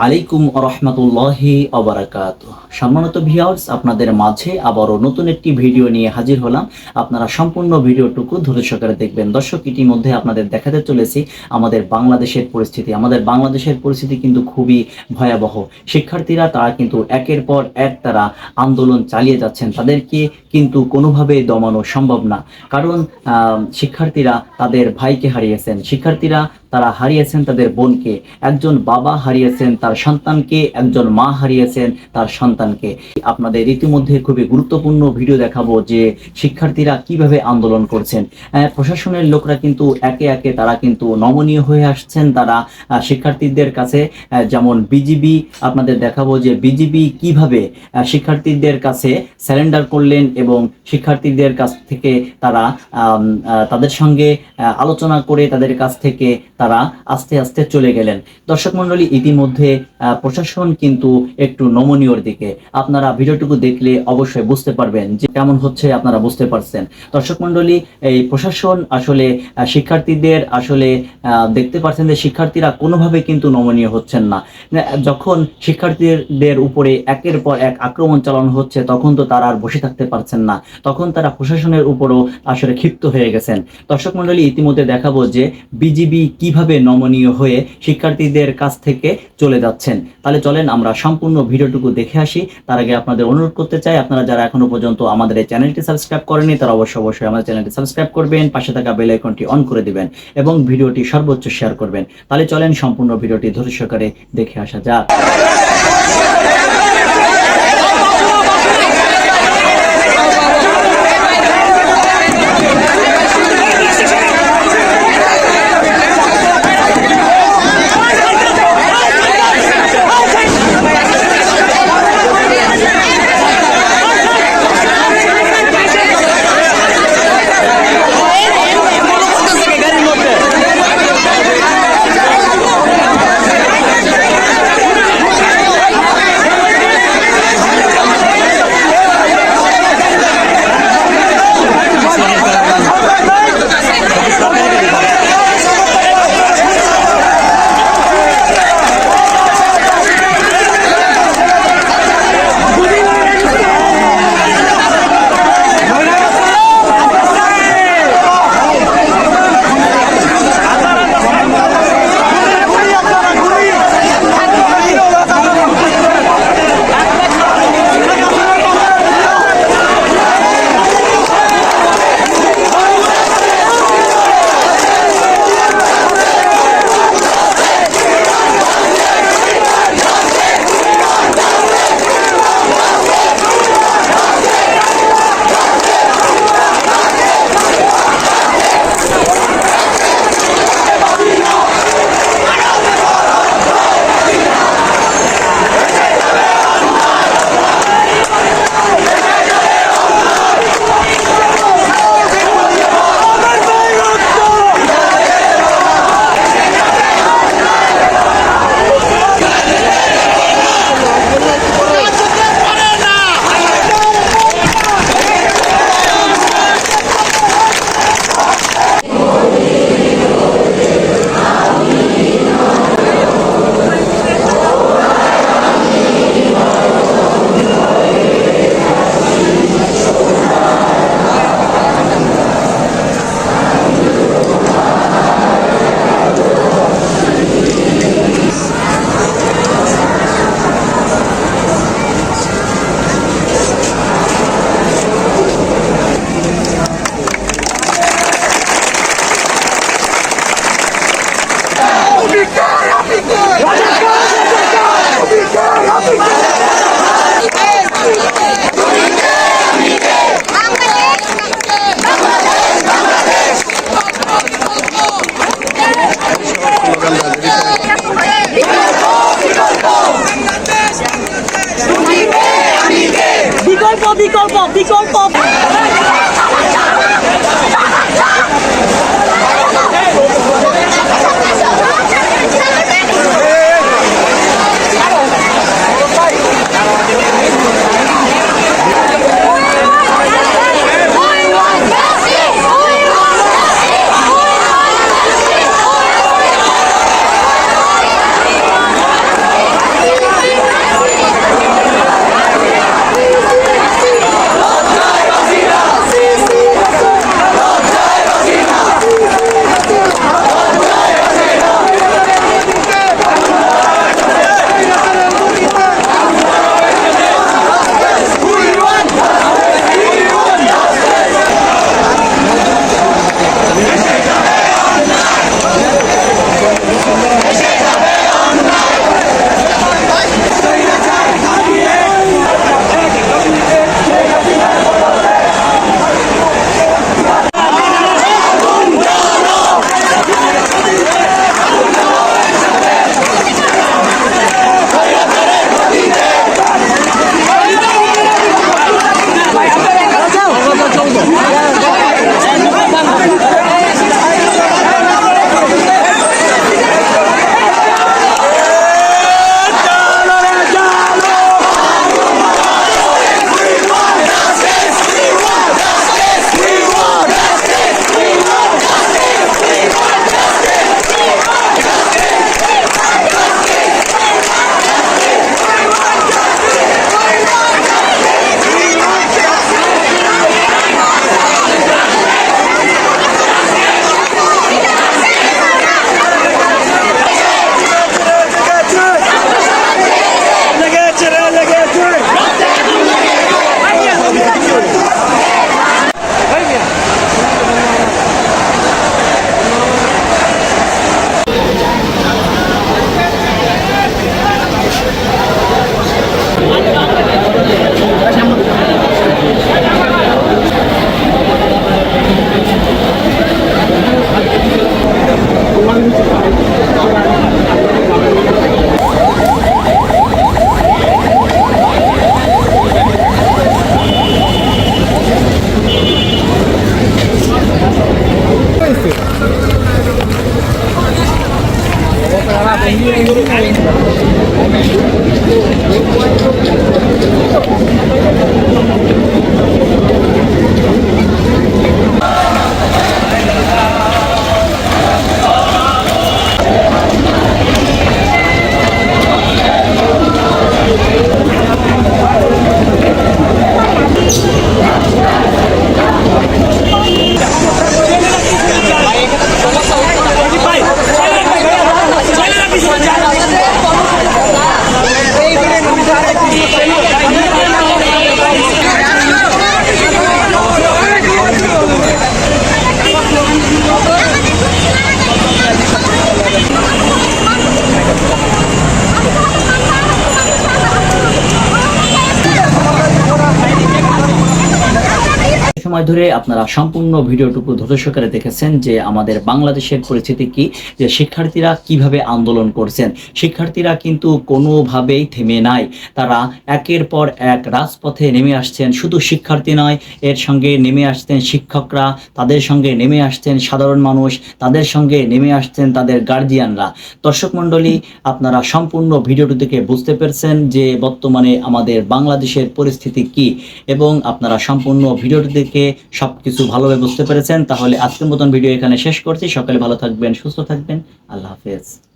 আলাইকুম রাহমাতুল্লাহি ওয়া বারাকাতুহু। সম্মানিত ভিউয়ার্স, আপনাদের মাঝে আবারও নতুন একটি ভিডিও নিয়ে হাজির হলাম। আপনারা সম্পূর্ণ ভিডিওটুকু ধৈর্য সহকারে দেখবেন। দর্শক, ইতিমধ্যে আপনাদের দেখাতে চলেছি আমাদের বাংলাদেশের পরিস্থিতি। আমাদের বাংলাদেশের পরিস্থিতি কিন্তু খুবই ভয়াবহ। শিক্ষার্থীরা তারা কিন্তু একের পর এক তারা আন্দোলন চালিয়ে যাচ্ছেন। তাদেরকে কিন্তু কোনোভাবে দমানো সম্ভব না। কারণ শিক্ষার্থীরা তাদের ভাইকে হারিয়েছেন, শিক্ষার্থীরা তারা হারিয়েছেন তাদের বোনকে, একজন বাবা হারিয়েছেন তার সন্তানকে, একজন মা হারিয়েছেন তার সন্তানকে। আপনাদের ইতিমধ্যে খুবই গুরুত্বপূর্ণ ভিডিও দেখাবো যে শিক্ষার্থীরা কিভাবে আন্দোলন করছেন। প্রশাসনের লোকরা কিন্তু একে একে তারা কিন্তু নমনীয় হয়ে আসছেন। তারা শিক্ষার্থীদের কাছে, যেমন বিজিবি, আপনাদের দেখাবো যে বিজিবি কিভাবে শিক্ষার্থীদের কাছে স্যারেন্ডার করলেন এবং শিক্ষার্থীদের কাছ থেকে তারা তাদের সঙ্গে আলোচনা করে তাদের কাছ থেকে তারা আস্তে আস্তে চলে গেলেন। দর্শক মন্ডলী, ইতিমধ্যে প্রশাসন কিন্তু একটু নমনীয়র দিকে। আপনারা ভিডিওটুকু দেখলে অবশ্যই বুঝতে পারবেন যে কেমন হচ্ছে, আপনারা বুঝতে পারছেন। দর্শক মন্ডলী, এই প্রশাসন আসলে শিক্ষার্থীদের আসলে দেখতে পাচ্ছেন যে শিক্ষার্থীরা কোনোভাবে কিন্তু নমনীয় হচ্ছেন না। যখন শিক্ষার্থীদের উপরে একের পর এক আক্রমণ চালানো হচ্ছে তখন তো তারা আর বসে থাকতে পারছেন না, তখন তারা প্রশাসনের উপরও আসলে ক্ষিপ্ত হয়ে গেছেন। দর্শক মন্ডলী, ইতিমধ্যে দেখাবো যে বিজিবি কিভাবে নমনীয় হয়ে শিক্ষার্থীদের কাছ থেকে চলে যাচ্ছেন। তাহলে চলেন আমরা সম্পূর্ণ ভিডিওটুকু দেখে আসি। তার আগে আপনাদের অনুরোধ করতে চাই, আপনারা যারা এখনো পর্যন্ত আমাদের এই চ্যানেলটি সাবস্ক্রাইব করেনি তারা অবশ্যই আমাদের চ্যানেলটি সাবস্ক্রাইব করবেন, পাশে থাকা বেল আইকনটি অন করে দিবেন এবং ভিডিওটি সর্বোচ্চ শেয়ার করবেন। তাহলে চলেন সম্পূর্ণ ভিডিওটি ধৈর্য সহকারে দেখে আসা যাক। বিকল্প ধরে আপনারা সম্পূর্ণ ভিডিওটুকু ধৈর্য সহকারে দেখেছেন যে আমাদের বাংলাদেশের পরিস্থিতি কি, যে শিক্ষার্থীরা কিভাবে আন্দোলন করছেন। শিক্ষার্থীরা কিন্তু কোনোভাবেই থেমে নাই, তারা একের পর এক রাজপথে নেমে আসছেন। শুধু শিক্ষার্থী নয়, এর সঙ্গে নেমে আসছেন শিক্ষকরা, তাদের সঙ্গে নেমে আসছেন সাধারণ মানুষ, তাদের সঙ্গে নেমে আসছেন তাদের গার্জিয়ানরা। দর্শক মণ্ডলী, আপনারা সম্পূর্ণ ভিডিওটি থেকে বুঝতে পেরেছেন যে বর্তমানে আমাদের বাংলাদেশের পরিস্থিতি কি, এবং আপনারা সম্পূর্ণ ভিডিওটি দেখে সবকিছু ভালোভাবে বুঝতে পেরেছেন। তাহলে আজকের মতন ভিডিও এখানে শেষ করছি। সকলে ভালো থাকবেন, সুস্থ থাকবেন। আল্লাহ হাফেজ।